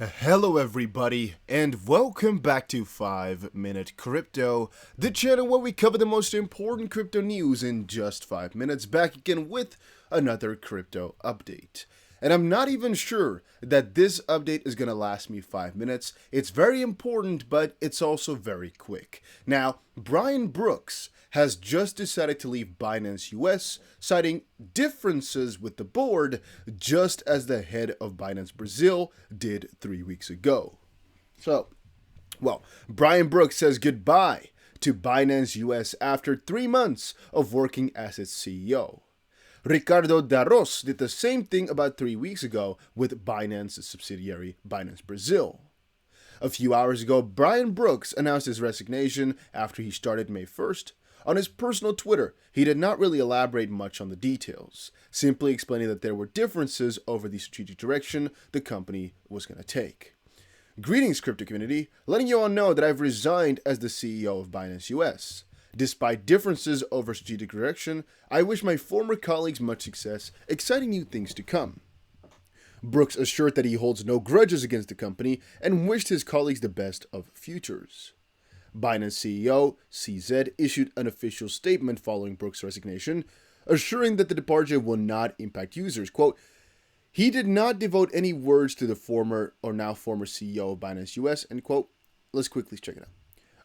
Hello everybody, and welcome back to 5 Minute Crypto, the channel where we cover the most important crypto news in just 5 minutes, back again with another crypto update. And I'm not even sure that this update is going to last me 5 minutes. It's very important, but it's also very quick. Now, Brian Brooks has just decided to leave Binance US, citing differences with the board, just as the head of Binance Brazil did 3 weeks ago. Brian Brooks says goodbye to Binance US after 3 months of working as its CEO. Ricardo Darros did the same thing about 3 weeks ago with Binance's subsidiary Binance Brazil. A few hours ago, Brian Brooks announced his resignation after he started May 1st. On his personal Twitter, he did not really elaborate much on the details, simply explaining that there were differences over the strategic direction the company was going to take. Greetings, crypto community, letting you all know that I've resigned as the CEO of Binance US. Despite differences over strategic direction, I wish my former colleagues much success, exciting new things to come. Brooks assured that he holds no grudges against the company and wished his colleagues the best of futures. Binance CEO CZ issued an official statement following Brooks' resignation, assuring that the departure will not impact users. Quote, he did not devote any words to the former CEO of Binance US, end quote. Let's quickly check it out.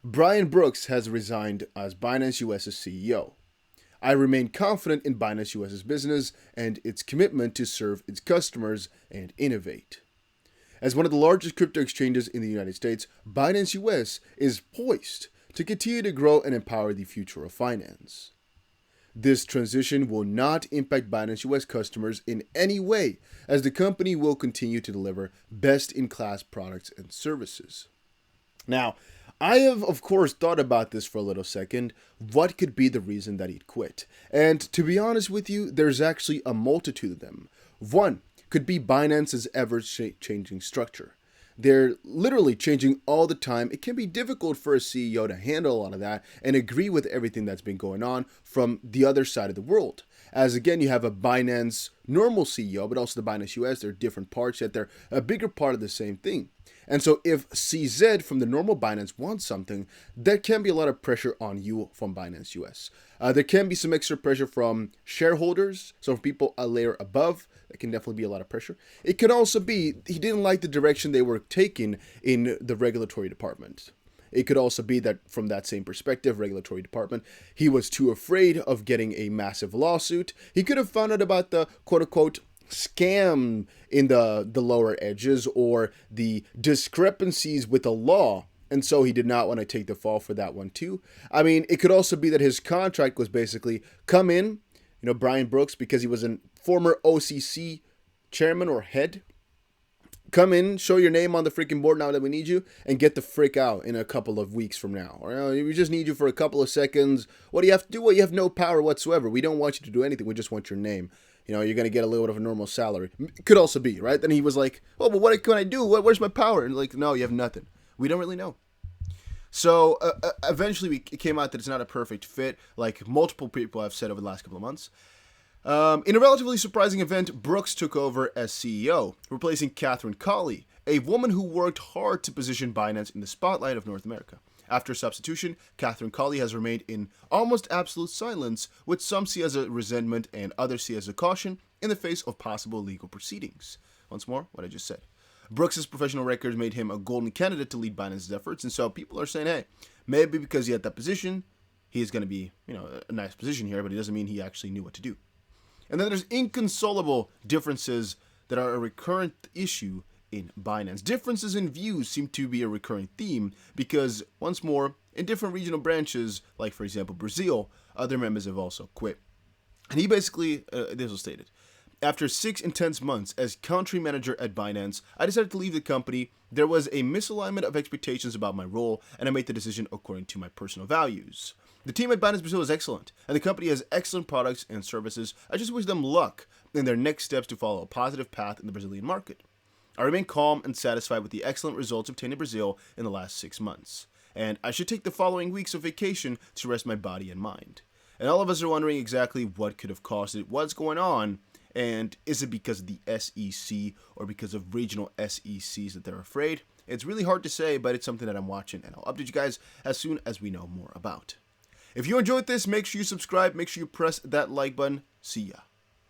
Brian Brooks has resigned as Binance US's CEO. I remain confident in Binance US's business and its commitment to serve its customers and innovate. As one of the largest crypto exchanges in the United States, Binance US is poised to continue to grow and empower the future of finance. This transition will not impact Binance US customers in any way, as the company will continue to deliver best-in-class products and services. Now, I have, of course, thought about this for a little second. What could be the reason that he'd quit? And to be honest with you, there's actually a multitude of them. One could be Binance's ever-changing structure. They're literally changing all the time. It can be difficult for a CEO to handle a lot of that and agree with everything that's been going on from the other side of the world. As again, you have a Binance normal CEO, but also the Binance US. They're different parts, yet they're a bigger part of the same thing. And so if CZ from the normal Binance wants something, there can be a lot of pressure on you from Binance US. There can be some extra pressure from shareholders, so from people a layer above, that can definitely be a lot of pressure. It could also be he didn't like the direction they were taking in the regulatory department. It could also be that from that same perspective, regulatory department, he was too afraid of getting a massive lawsuit. He could have found out about the quote-unquote scam in the lower edges or the discrepancies with the law, and so he did not want to take the fall for that one too. I mean, it could also be that his contract was basically come in, Brian Brooks, because he was a former OCC chairman or head, come in, show your name on the freaking board now that we need you, and get the frick out in a couple of weeks from now. Or we just need you for a couple of seconds. What do you have to do? Well, you have no power whatsoever. We don't want you to do anything. We just want your name. You're going to get a little bit of a normal salary. Could also be, right? Then he was like, oh, but what can I do? Where's my power? And like, no, you have nothing. We don't really know. So eventually it came out that it's not a perfect fit, like multiple people have said over the last couple of months. In a relatively surprising event, Brooks took over as CEO, replacing Catherine Colley, a woman who worked hard to position Binance in the spotlight of North America. After substitution, Catherine Colley has remained in almost absolute silence, which some see as a resentment and others see as a caution in the face of possible legal proceedings. Once more, what I just said. Brooks' professional records made him a golden candidate to lead Binance's efforts, and so people are saying, hey, maybe because he had that position, he's going to be, a nice position here, but it doesn't mean he actually knew what to do. And then there's inconsolable differences that are a recurrent issue in Binance. Differences in views seem to be a recurring theme because, once more, in different regional branches, like for example Brazil, other members have also quit. And he basically, this was stated, after 6 intense months as country manager at Binance, I decided to leave the company. There was a misalignment of expectations about my role, and I made the decision according to my personal values. The team at Binance Brazil is excellent, and the company has excellent products and services. I just wish them luck in their next steps to follow a positive path in the Brazilian market. I remain calm and satisfied with the excellent results obtained in Brazil in the last 6 months, and I should take the following weeks of vacation to rest my body and mind. And all of us are wondering exactly what could have caused it, what's going on, And is it because of the SEC or because of regional SECs that they're afraid? It's really hard to say, but it's something that I'm watching, and I'll update you guys as soon as we know more about. If you enjoyed this, make sure you subscribe, make sure you press that like button. See ya.